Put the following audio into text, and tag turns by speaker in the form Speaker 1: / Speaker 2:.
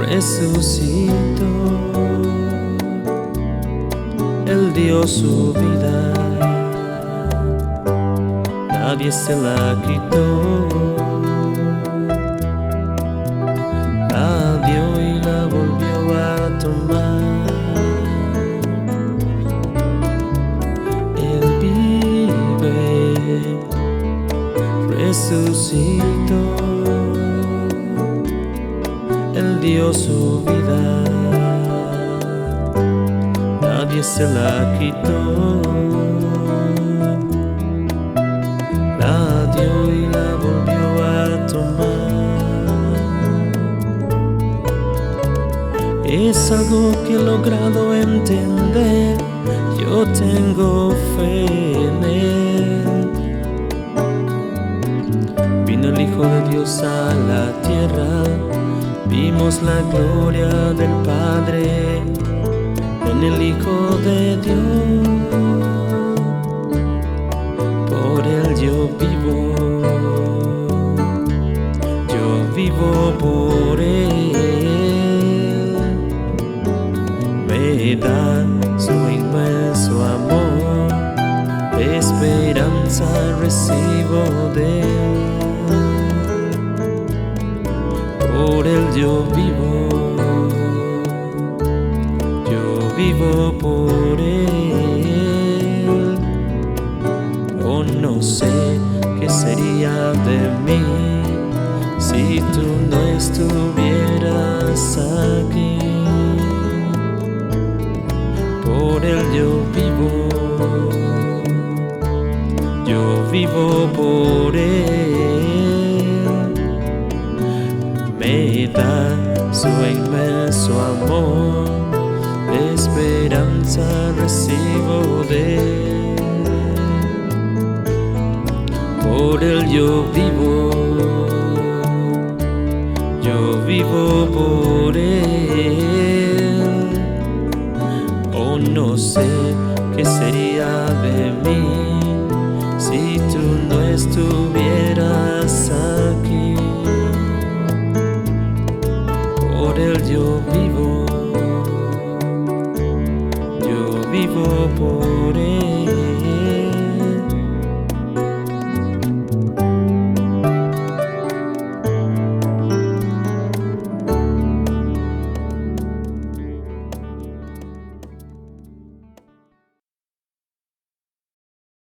Speaker 1: resucitó, Él dio su vida, nadie se la quitó, la dio y la volvió a tomar. Él vive, resucitó, Él dio su vida, nadie se la quitó, la dio y la volvió a tomar. Es algo que he logrado entender, yo tengo fe en Él. Vino el Hijo de Dios a la tierra, vimos la gloria del Padre en el Hijo de Dios. Por Él yo vivo por Él. Me da su inmenso amor, esperanza recibo de Él. Por Él yo vivo por Él. Oh, no sé qué sería de mí si tú no estuvieras aquí. Por Él yo vivo por Él. Me da su inmenso amor, esperanza recibo de Él. Por Él yo vivo por Él. Oh, no sé qué sería de mí si tú no estuvieras aquí. Por Él yo vivo.